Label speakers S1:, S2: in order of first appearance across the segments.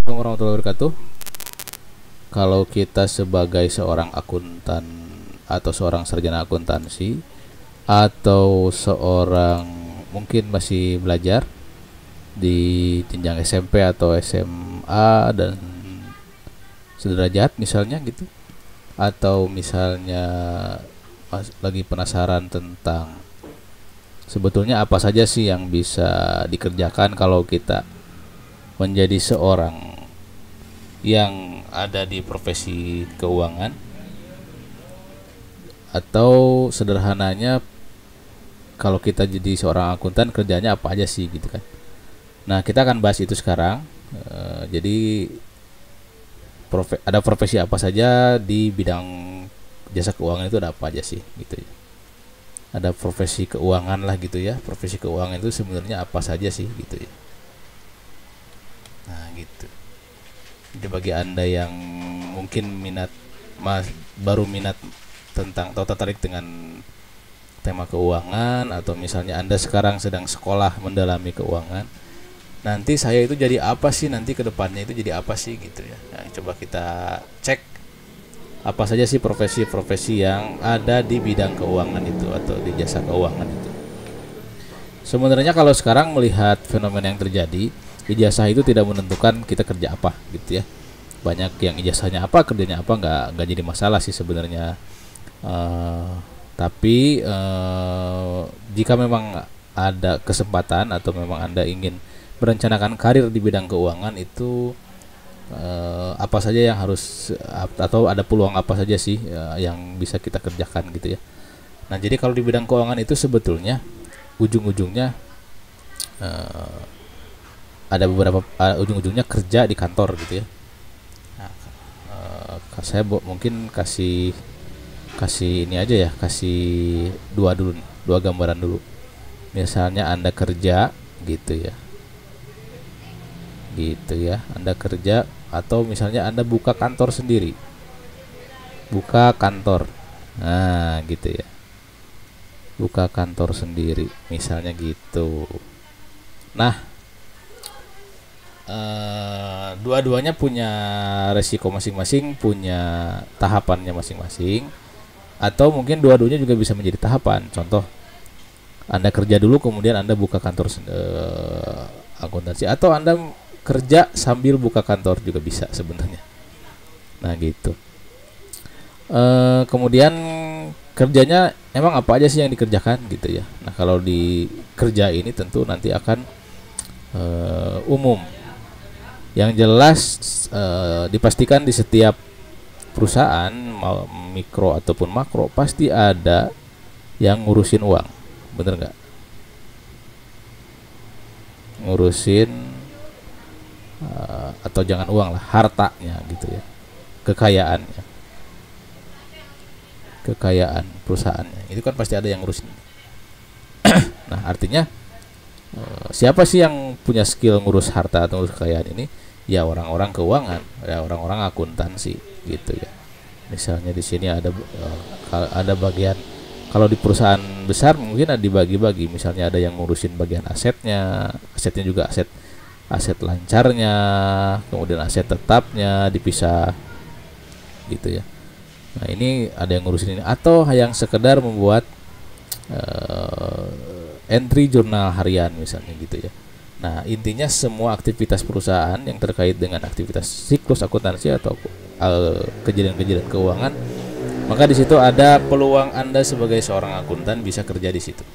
S1: Assalamualaikum warahmatullahi wabarakatuh. Kalau kita sebagai seorang akuntan atau seorang sarjana akuntansi atau seorang mungkin masih belajar di jenjang SMP atau SMA dan sederajat misalnya gitu, atau misalnya lagi penasaran tentang sebetulnya apa saja sih yang bisa dikerjakan kalau kita menjadi seorang yang ada di profesi keuangan, atau sederhananya kalau kita jadi seorang akuntan kerjanya apa aja sih gitu kan. Nah, kita akan bahas itu sekarang. Jadi ada profesi apa saja di bidang jasa keuangan, itu ada apa aja sih gitu ya. Ada profesi keuangan lah gitu ya. Profesi keuangan itu sebenarnya apa saja sih gitu ya. Nah, gitu. Jadi bagi Anda yang mungkin baru minat tentang atau tertarik dengan tema keuangan, atau misalnya Anda sekarang sedang sekolah mendalami keuangan, nanti saya itu jadi apa sih, nanti ke depannya itu jadi apa sih gitu ya. Nah, coba kita cek apa saja sih profesi-profesi yang ada di bidang keuangan itu atau di jasa keuangan itu. Sebenarnya kalau sekarang melihat fenomena yang terjadi, ijazah itu tidak menentukan kita kerja apa gitu ya. Banyak yang ijazahnya apa, kerjanya apa, nggak jadi masalah sih sebenarnya. Tapi jika memang ada kesempatan atau memang Anda ingin merencanakan karir di bidang keuangan itu, apa saja yang harus, atau ada peluang apa saja sih yang bisa kita kerjakan gitu ya. Nah, jadi kalau di bidang keuangan itu sebetulnya ujung-ujungnya ada beberapa ujung-ujungnya kerja di kantor gitu ya. Nah, saya mungkin kasih ini aja ya, kasih dua gambaran dulu. Misalnya Anda kerja gitu ya, Anda kerja, atau misalnya Anda buka kantor sendiri, nah gitu ya, buka kantor sendiri misalnya gitu. Nah, dua-duanya punya resiko masing-masing, punya tahapannya masing-masing, atau mungkin dua-duanya juga bisa menjadi tahapan. Contoh, Anda kerja dulu kemudian Anda buka kantor akuntansi, atau Anda kerja sambil buka kantor juga bisa sebenarnya. Nah, gitu. Kemudian kerjanya emang apa aja sih yang dikerjakan gitu ya. Nah, kalau di kerja ini tentu nanti akan umum. Yang jelas dipastikan di setiap perusahaan mikro ataupun makro pasti ada yang ngurusin uang, bener nggak? Ngurusin atau jangan uang lah, hartanya gitu ya, kekayaan perusahaannya itu kan pasti ada yang ngurusin. Nah, artinya siapa sih yang punya skill ngurus harta atau ngurus kekayaan ini? Ya orang-orang keuangan, ya orang-orang akuntansi gitu ya. Misalnya di sini ada bagian, kalau di perusahaan besar mungkin ada dibagi-bagi, misalnya ada yang ngurusin bagian asetnya juga aset lancarnya, kemudian aset tetapnya dipisah gitu ya. Nah, ini ada yang ngurusin ini, atau yang sekedar membuat entry jurnal harian misalnya gitu ya. Nah, intinya semua aktivitas perusahaan yang terkait dengan aktivitas siklus akuntansi atau kejadian-kejadian keuangan, maka di situ ada peluang Anda sebagai seorang akuntan bisa kerja di situ.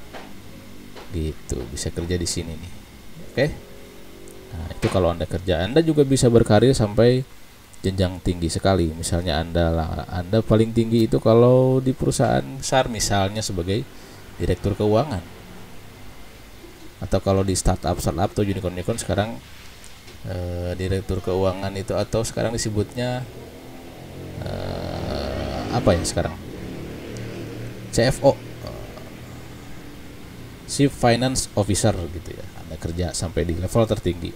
S1: Gitu, bisa kerja di sini nih. Oke. Nah, itu kalau Anda kerja, Anda juga bisa berkarir sampai jenjang tinggi sekali. Misalnya Anda paling tinggi itu kalau di perusahaan besar misalnya sebagai direktur keuangan. Atau kalau di startup atau unicorn sekarang direktur keuangan itu, atau sekarang disebutnya apa ya sekarang, CFO, Chief Finance Officer gitu ya. Anda kerja sampai di level tertinggi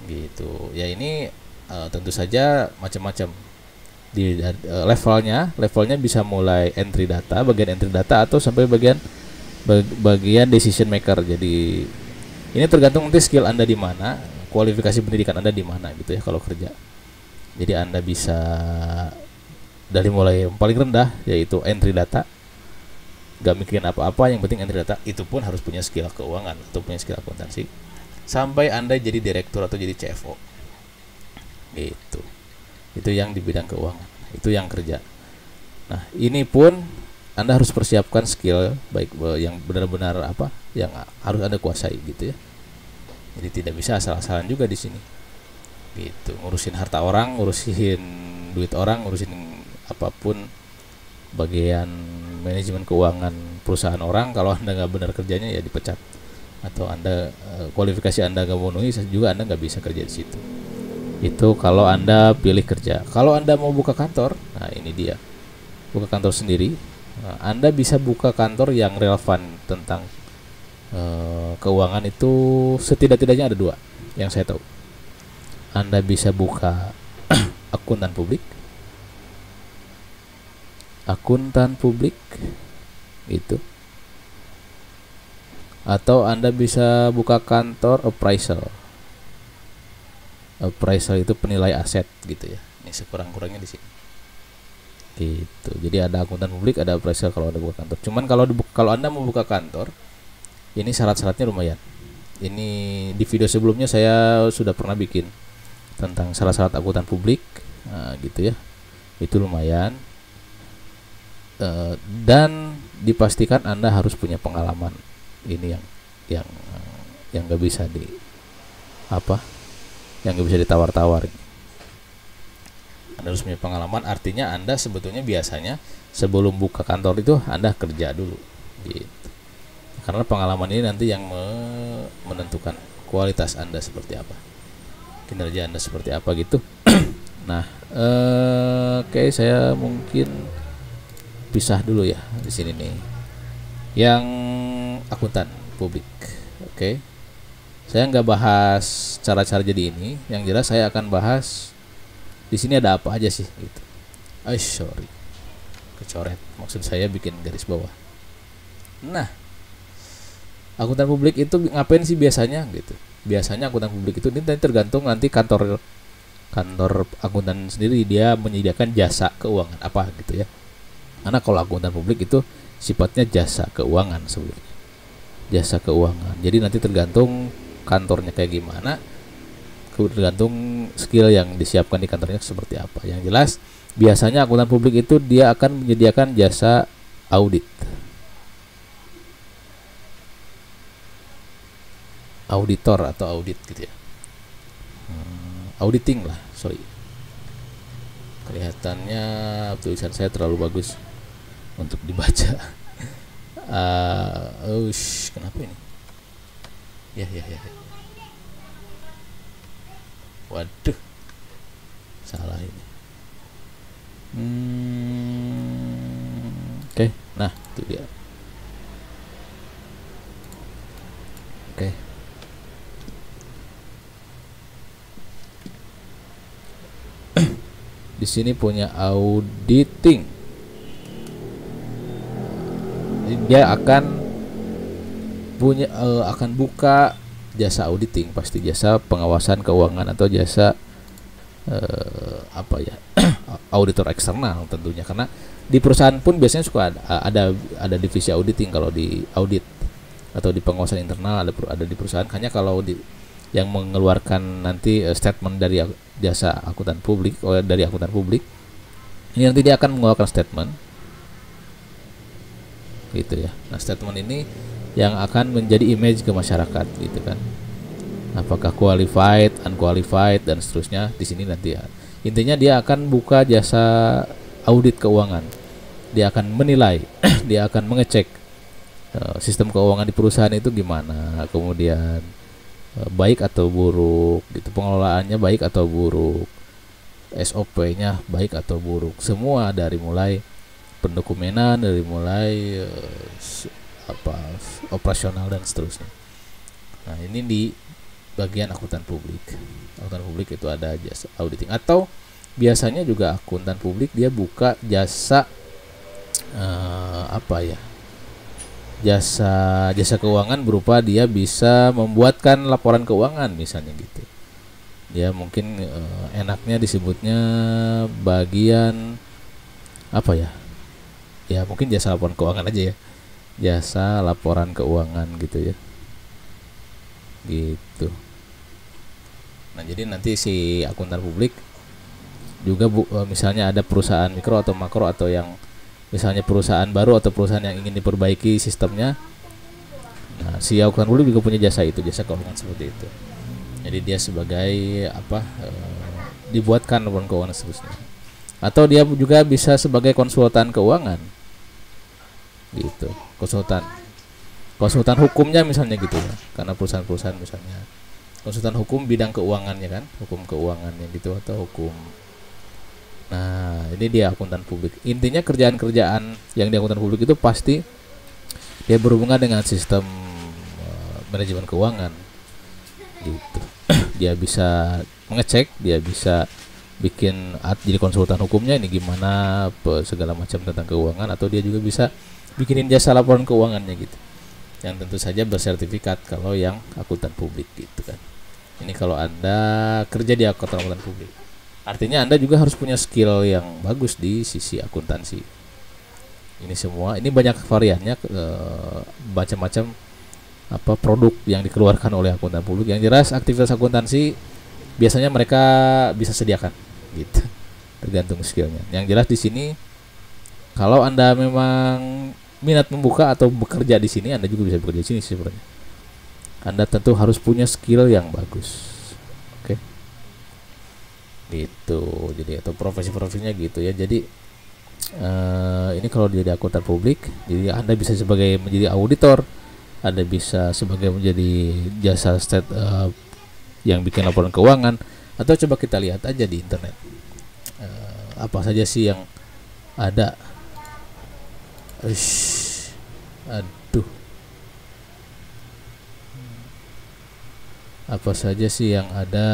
S1: gitu ya. Ini tentu saja macam-macam di levelnya bisa mulai bagian entry data atau sampai bagian decision maker. Jadi ini tergantung nanti skill Anda di mana. kualifikasi pendidikan Anda di mana gitu ya kalau kerja. Jadi Anda bisa dari mulai yang paling rendah yaitu entry data, gak mikirin apa-apa, yang penting entry data, itu pun harus punya skill keuangan atau punya skill akuntansi, sampai Anda jadi direktur atau jadi CFO gitu. Itu yang di bidang keuangan, itu yang kerja. Nah ini pun Anda harus persiapkan skill baik yang benar-benar apa yang harus Anda kuasai gitu ya. Jadi tidak bisa asal-asalan juga di sini gitu, ngurusin harta orang, ngurusin duit orang, ngurusin apapun bagian manajemen keuangan perusahaan orang. Kalau Anda nggak benar kerjanya ya dipecat, atau Anda kualifikasi Anda nggak memenuhi juga Anda nggak bisa kerja di situ. Itu kalau Anda pilih kerja. Kalau Anda mau buka kantor, nah ini dia, buka kantor sendiri. Nah, Anda bisa buka kantor yang relevan tentang keuangan itu setidak-tidaknya ada 2 yang saya tahu. Anda bisa buka akuntan publik itu, atau Anda bisa buka kantor appraisal itu penilai aset gitu ya. Ini sekurang-kurangnya di sini gitu. Jadi ada akuntan publik, ada appraisal kalau Anda buka kantor. Cuman kalau Anda mau buka kantor, ini syarat-syaratnya lumayan. Ini di video sebelumnya saya sudah pernah bikin tentang syarat-syarat akuntan publik, nah, gitu ya. Itu lumayan, dan dipastikan Anda harus punya pengalaman. Ini yang nggak bisa yang nggak bisa ditawar-tawar. Anda harus punya pengalaman, artinya Anda sebetulnya biasanya sebelum buka kantor itu Anda kerja dulu gitu. Karena pengalaman ini nanti yang menentukan kualitas Anda seperti apa, kinerja Anda seperti apa gitu. Nah, oke, saya mungkin pisah dulu ya di sini nih. Yang akuntan publik, oke. Saya nggak bahas cara-cara jadi ini. Yang jelas saya akan bahas di sini ada apa aja sih gitu. Sorry, kecoret. Maksud saya bikin garis bawah. Nah, akuntan publik itu ngapain sih biasanya gitu? Biasanya akuntan publik itu ini tergantung nanti kantor akuntan sendiri dia menyediakan jasa keuangan apa gitu ya. Karena kalau akuntan publik itu sifatnya jasa keuangan sebenarnya. Jasa keuangan. Jadi nanti tergantung kantornya kayak gimana, tergantung skill yang disiapkan di kantornya seperti apa. Yang jelas biasanya akuntan publik itu dia akan menyediakan jasa audit. Auditor atau audit gitu ya. Auditing lah, sorry. Kelihatannya tulisan saya terlalu bagus untuk dibaca. Kenapa ini? Ya. Waduh, salah ini. Oke, nah itu dia. Oke. Di sini punya auditing. Dia akan buka jasa auditing, pasti jasa pengawasan keuangan atau jasa auditor eksternal tentunya, karena di perusahaan pun biasanya suka ada divisi auditing kalau di audit atau di pengawasan internal ada di perusahaan. Hanya kalau yang mengeluarkan nanti statement dari jasa akuntan publik dari akuntan publik ini nanti dia akan mengeluarkan statement gitu ya. Nah, statement ini yang akan menjadi image ke masyarakat gitu kan, apakah qualified, unqualified dan seterusnya. Di sini nanti ya intinya dia akan buka jasa audit keuangan, dia akan menilai dia akan mengecek sistem keuangan di perusahaan itu gimana, kemudian baik atau buruk gitu, pengelolaannya baik atau buruk, SOP-nya baik atau buruk, semua dari mulai pendokumenan, dari mulai operasional dan seterusnya. Nah, ini di bagian akuntan publik. Akuntan publik itu ada jasa auditing, atau biasanya juga akuntan publik dia buka jasa jasa keuangan berupa dia bisa membuatkan laporan keuangan misalnya gitu. Dia mungkin enaknya disebutnya bagian apa ya? Ya mungkin jasa laporan keuangan aja ya. Jasa laporan keuangan gitu ya. Gitu. Nah, jadi nanti si akuntan publik juga misalnya ada perusahaan mikro atau makro atau yang misalnya perusahaan baru atau perusahaan yang ingin diperbaiki sistemnya. Nah, si akuntan publik juga punya jasa itu, jasa keuangan seperti itu. Jadi dia sebagai dibuatkan laporan keuangan seterusnya. Atau dia juga bisa sebagai konsultan keuangan. Gitu. Konsultan hukumnya misalnya gitu ya. Karena perusahaan-perusahaan misalnya konsultan hukum bidang keuangannya kan, hukum keuangannya gitu atau hukum. Nah, ini dia akuntan publik. Intinya kerjaan-kerjaan yang di akuntan publik itu pasti dia berhubungan dengan sistem manajemen keuangan. Gitu. Dia bisa mengecek, dia bisa bikin jadi konsultan hukumnya ini gimana segala macam tentang keuangan, atau dia juga bisa bikinin jasa laporan keuangannya gitu. Yang tentu saja bersertifikat kalau yang akuntan publik gitu kan. Ini kalau Anda kerja di akuntan publik. Artinya Anda juga harus punya skill yang bagus di sisi akuntansi. Ini semua, ini banyak variannya, macam-macam apa produk yang dikeluarkan oleh akuntan publik. Yang jelas aktivitas akuntansi biasanya mereka bisa sediakan gitu. Tergantung skillnya. Yang jelas di sini kalau Anda memang minat membuka atau bekerja di sini, Anda juga bisa bekerja di sini sebenarnya. Anda tentu harus punya skill yang bagus. Oke. Gitu. Jadi atau profesi-profesinya gitu ya. Jadi ini kalau jadi akuntan publik, jadi Anda bisa sebagai menjadi auditor, Anda bisa sebagai menjadi jasa yang bikin laporan keuangan, atau coba kita lihat aja di internet. Apa saja sih yang ada. Aduh. Apa saja sih yang ada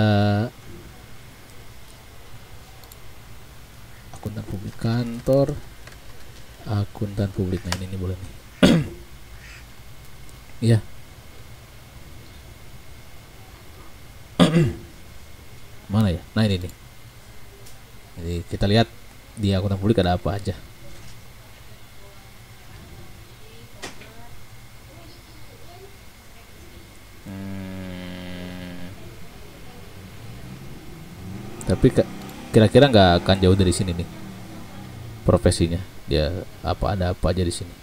S1: akuntan publik kantor, akuntan publik. Nah ini boleh nih. Ya. Mana ya? Nah ini nih. Jadi kita lihat di akuntan publik ada apa aja. Tapi kira-kira nggak akan jauh dari sini nih profesinya. Dia ada apa aja di sini.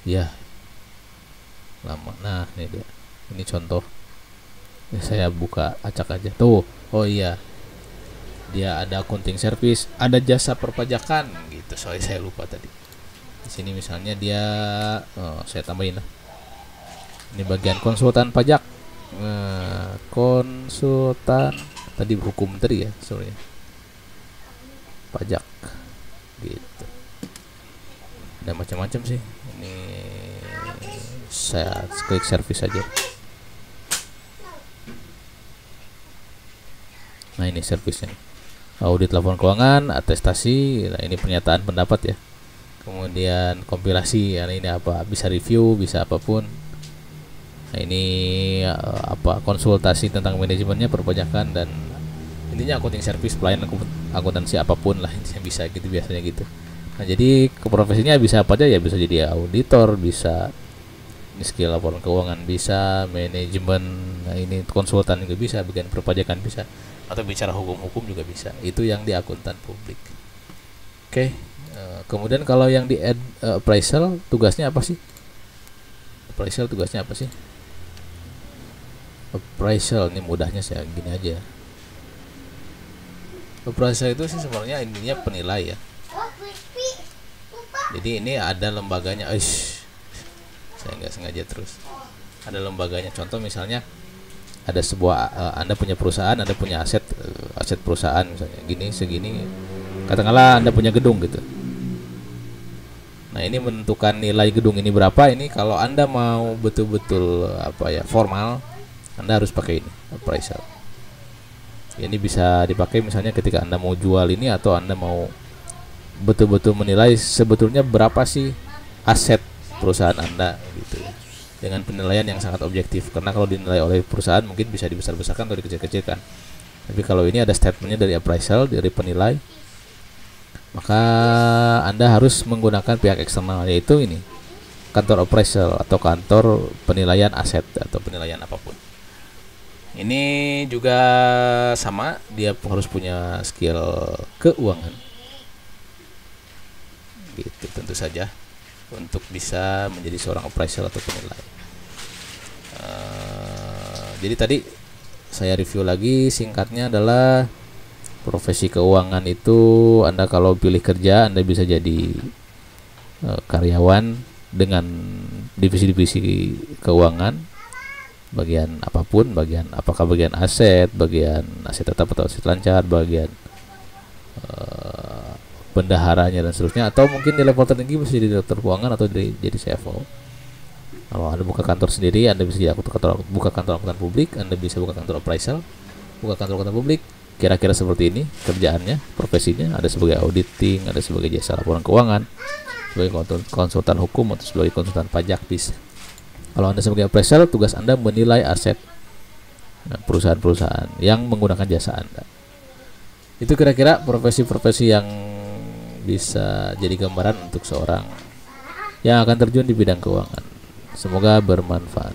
S1: Ya. Lama. Nah, ini dia. Ini contoh. Saya buka acak aja. Tuh. Oh iya. Dia ada accounting service, ada jasa perpajakan gitu. Sorry saya lupa tadi. Di sini misalnya dia saya tambahin lah. Ini bagian konsultan pajak. Konsultan tadi hukum tadi ya, sorry. Pajak. Gitu. Ada macam-macam sih. Ini saya klik service aja. Nah, ini servisnya. Audit laporan keuangan, atestasi, nah ini pernyataan pendapat ya. Kemudian kompilasi, ya ini apa? Bisa review, bisa apapun. Nah, ini konsultasi tentang manajemennya, perpajakan, dan intinya accounting service, pelayanan akuntansi apapun lah intinya bisa gitu biasanya gitu. Nah, jadi profesinya bisa apa aja ya, bisa jadi auditor, bisa skill laporan keuangan, bisa manajemen, nah ini konsultan juga bisa, bikin perpajakan bisa, atau bicara hukum-hukum juga bisa. Itu yang di akuntan publik. Oke. Kemudian kalau yang di appraisal tugasnya apa sih? Appraisal tugasnya apa sih? Appraisal ini mudahnya saya gini aja. Appraisal itu sih sebenarnya intinya penilai ya. Jadi ini ada lembaganya. Saya nggak sengaja terus. Ada lembaganya. Contoh misalnya ada sebuah Anda punya perusahaan, Anda punya aset perusahaan misalnya gini segini. Katakanlah Anda punya gedung gitu. Nah, ini menentukan nilai gedung ini berapa. Ini kalau Anda mau betul-betul formal, Anda harus pakai ini appraisal. Ini bisa dipakai misalnya ketika Anda mau jual ini, atau Anda mau betul-betul menilai sebetulnya berapa sih aset perusahaan Anda gitu ya. dengan penilaian yang sangat objektif. Karena kalau dinilai oleh perusahaan mungkin bisa dibesar-besarkan atau dikecil-kecilkan. Tapi kalau ini ada statementnya dari appraisal, dari penilai, maka Anda harus menggunakan pihak eksternal, yaitu ini, kantor appraisal atau kantor penilaian aset atau penilaian apapun. Ini juga sama, dia harus punya skill keuangan. Gitu tentu saja untuk bisa menjadi seorang appraisal atau penilai. Jadi tadi saya review lagi, singkatnya adalah profesi keuangan itu Anda kalau pilih kerja Anda bisa jadi karyawan dengan divisi-divisi keuangan, bagian apapun, apakah bagian aset tetap atau aset lancar, bagian bendaharanya dan seterusnya, atau mungkin di level tertinggi bisa jadi direktur keuangan atau jadi CFO. Kalau Anda buka kantor sendiri, Anda bisa buka kantor akuntan publik, Anda bisa buka kantor appraisal, buka kantor akuntan publik. Kira-kira seperti ini kerjaannya, profesinya. Ada sebagai auditing, ada sebagai jasa laporan keuangan, sebagai konsultan hukum, atau sebagai konsultan pajak bisa. Kalau Anda sebagai appraisal, tugas Anda menilai aset perusahaan-perusahaan yang menggunakan jasa Anda. Itu kira-kira profesi-profesi yang bisa jadi gambaran untuk seorang yang akan terjun di bidang keuangan. Semoga bermanfaat.